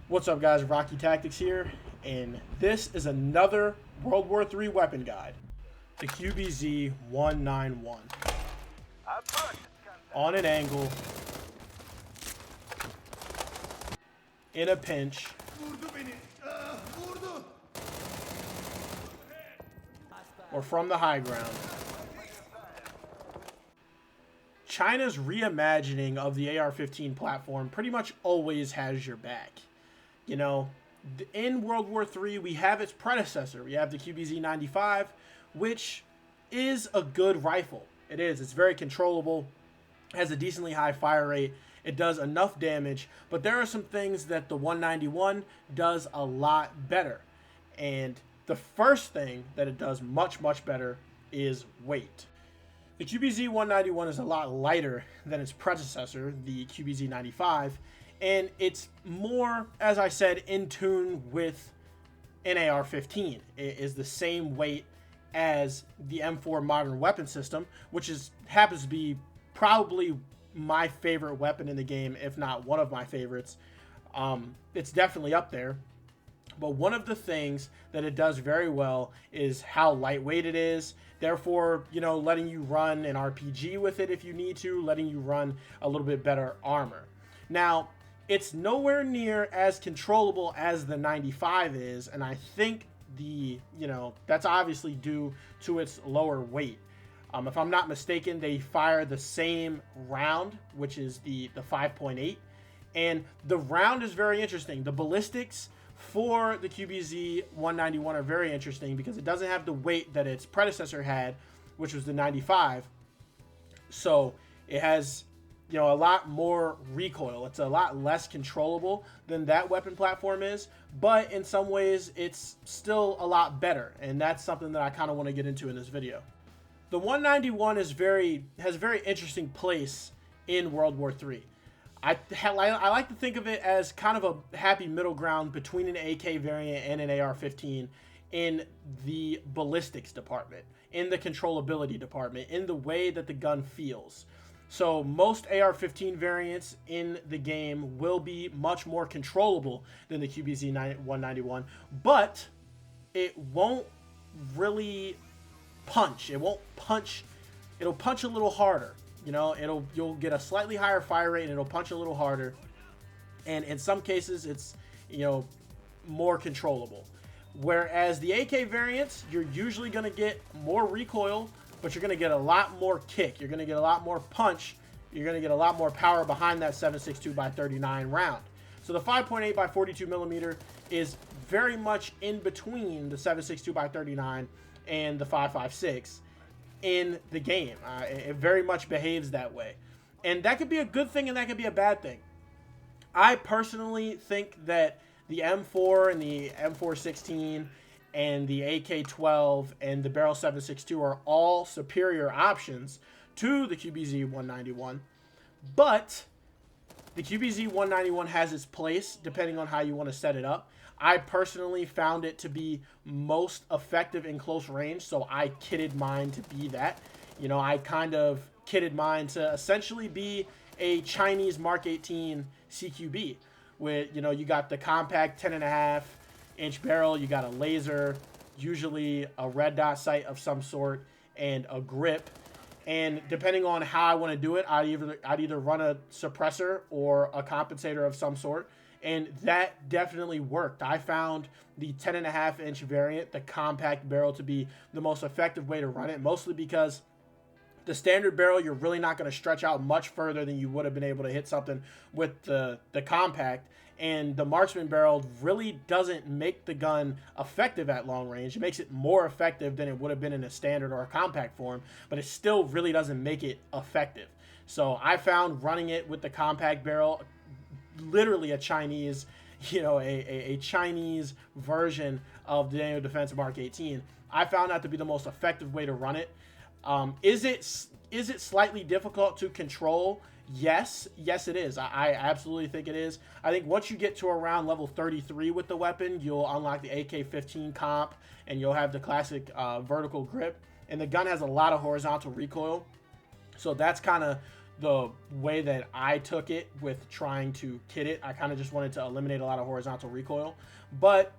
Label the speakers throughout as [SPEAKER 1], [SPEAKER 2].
[SPEAKER 1] What's up, guys? Rocky Tactics here, and this is another World War III weapon guide, the QBZ-191. On an angle, in a pinch, or from the high ground. China's reimagining of the AR-15 platform pretty much always has your back. You know, in World War III, we have its predecessor. We have the QBZ-95, which is a good rifle. It is. It's very controllable, has a decently high fire rate. It does enough damage, but there are some things that the 191 does a lot better. And the first thing that it does much, much better is weight. The QBZ-191 is a lot lighter than its predecessor, the QBZ-95, and it's more, as I said, in tune with an AR-15. It is the same weight as the M4 modern weapon system, which happens to be probably my favorite weapon in the game, if not one of my favorites. It's definitely up there. But one of the things that it does very well is how lightweight it is. Therefore, you know, letting you run an RPG with it if you need to, letting you run a little bit better armor. Now, it's nowhere near as controllable as the 95 is, and I think that's obviously due to its lower weight. If I'm not mistaken, they fire the same round, which is the 5.8, and the round is very interesting. The ballistics for the QBZ-191 are very interesting because it doesn't have the weight that its predecessor had, which was the 95. So it has, a lot more recoil. It's a lot less controllable than that weapon platform is, but in some ways it's still a lot better, and that's something that I kind of want to get into in this video. The 191 has a very interesting place in World War III. I like to think of it as kind of a happy middle ground between an AK variant and an AR-15 in the ballistics department, in the controllability department, in the way that the gun feels. So most AR-15 variants in the game will be much more controllable than the QBZ-191, but it won't really punch. It won't punch. It'll punch a little harder. You'll get a slightly higher fire rate and it'll punch a little harder. And in some cases, it's, more controllable. Whereas the AK variants, you're usually going to get more recoil, but you're going to get a lot more kick. You're going to get a lot more punch. You're going to get a lot more power behind that 7.62x39 round. So the 5.8 by 42 millimeter is very much in between the 7.62x39 and the 5.56. In the game. It very much behaves that way. And that could be a good thing and that could be a bad thing. I personally think that the M4 and the M416 and the AK-12 and the Barrel 7.62 are all superior options to the QBZ-191. But the QBZ-191 has its place depending on how you want to set it up. I personally found it to be most effective in close range, so I kitted mine to be that. I kind of kitted mine to essentially be a Chinese Mark 18 CQB with, you got the compact 10.5-inch barrel, you got a laser, usually a red dot sight of some sort, and a grip. And depending on how I want to do it, I'd either run a suppressor or a compensator of some sort. And that definitely worked. I found the 10.5-inch variant, the compact barrel, to be the most effective way to run it, mostly because the standard barrel, you're really not going to stretch out much further than you would have been able to hit something with the compact. And the marksman barrel really doesn't make the gun effective at long range. It makes it more effective than it would have been in a standard or a compact form, but it still really doesn't make it effective. So I found running it with the compact barrel, literally a Chinese, a Chinese version of the Daniel Defense Mark 18. I found that to be the most effective way to run it. Is it slightly difficult to control? Yes, it is. I absolutely think it is. I think once you get to around level 33 with the weapon, you'll unlock the AK-15 comp, and you'll have the classic vertical grip. And the gun has a lot of horizontal recoil, so that's kind of the way that I took it with trying to kit it. I kind of just wanted to eliminate a lot of horizontal recoil. But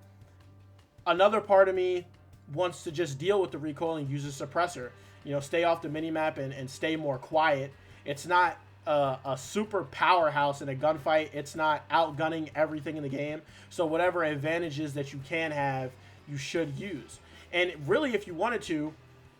[SPEAKER 1] another part of me wants to just deal with the recoil and use a suppressor. You know, stay off the minimap and stay more quiet. It's not a super powerhouse in a gunfight. It's not outgunning everything in the game. So whatever advantages that you can have, you should use. And really, if you wanted to,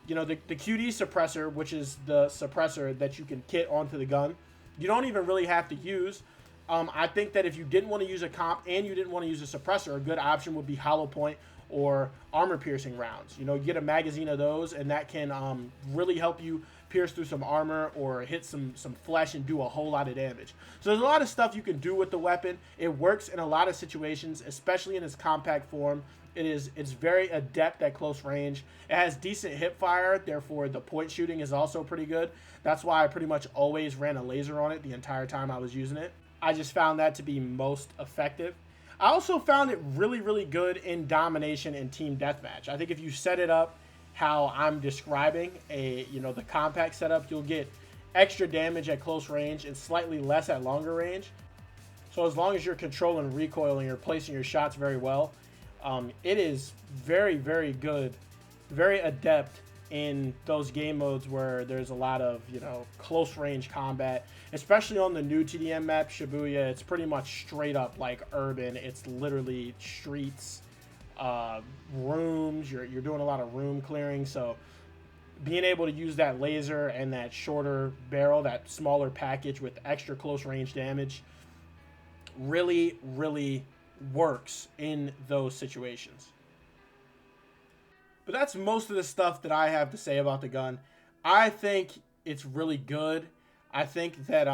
[SPEAKER 1] you know, the QD suppressor, which is the suppressor that you can kit onto the gun, you don't even really have to use. I think that if you didn't want to use a comp and you didn't want to use a suppressor, a good option would be hollow point or armor piercing rounds. You know, you get a magazine of those, and that can really help you pierce through some armor or hit some flesh and do a whole lot of damage. So there's a lot of stuff you can do with the weapon. It works in a lot of situations, especially in its compact form. It's very adept at close range. It has decent hip fire, therefore the point shooting is also pretty good. That's why I pretty much always ran a laser on it the entire time I was using it. I just found that to be most effective. I also found it really, really good in domination and team deathmatch. I think if you set it up how I'm describing, the compact setup, you'll get extra damage at close range and slightly less at longer range. So as long as you're controlling recoil and you're placing your shots very well, it is very, very good, very adept in those game modes where there's a lot of, close range combat, especially on the new TDM map, Shibuya. It's pretty much straight up like urban. It's literally streets, rooms. You're doing a lot of room clearing. So being able to use that laser and that shorter barrel, that smaller package with extra close range damage, really, really works in those situations. But that's most of the stuff that I have to say about the gun. I think it's really good. I think that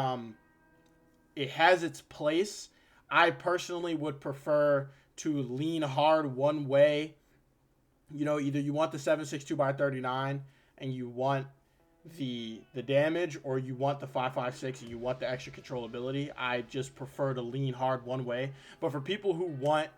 [SPEAKER 1] it has its place. I personally would prefer to lean hard one way. You know, either you want the 7.62x39 and you want the damage, or you want the 5.56 and you want the extra controllability. I just prefer to lean hard one way. But for people who want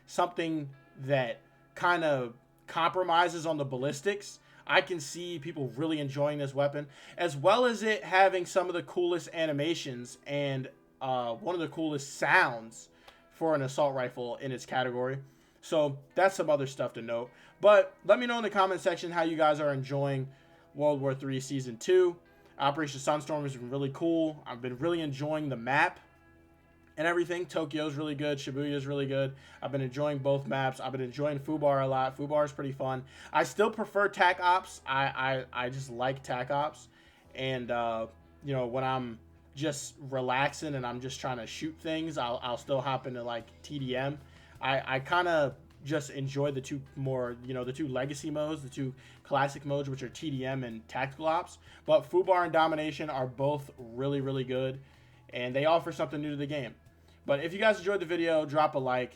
[SPEAKER 1] something that kind of compromises on the ballistics, I can see people really enjoying this weapon, as well as it having some of the coolest animations and one of the coolest sounds for an assault rifle in its category. So that's some other stuff to note. But let me know in the comment section how you guys are enjoying World War III Season 2. Operation Sunstorm has been really cool. I've been really enjoying the map and everything. Tokyo's really good. Shibuya's really good. I've been enjoying both maps. I've been enjoying Fubar a lot. Fubar is pretty fun. I still prefer TAC Ops. I just like TAC Ops. And, when I'm just relaxing and I'm just trying to shoot things, I'll still hop into, like, TDM. I kind of just enjoy the two more, the two legacy modes, the two classic modes, which are TDM and Tactical Ops. But Fubar and Domination are both really, really good, and they offer something new to the game. But if you guys enjoyed the video, drop a like.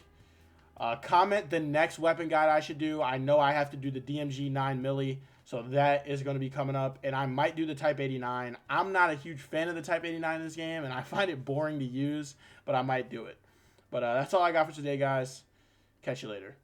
[SPEAKER 1] Comment the next weapon guide I should do. I know I have to do the DMG 9mm, so that is going to be coming up. And I might do the Type 89. I'm not a huge fan of the Type 89 in this game, and I find it boring to use, but I might do it. But that's all I got for today, guys. Catch you later.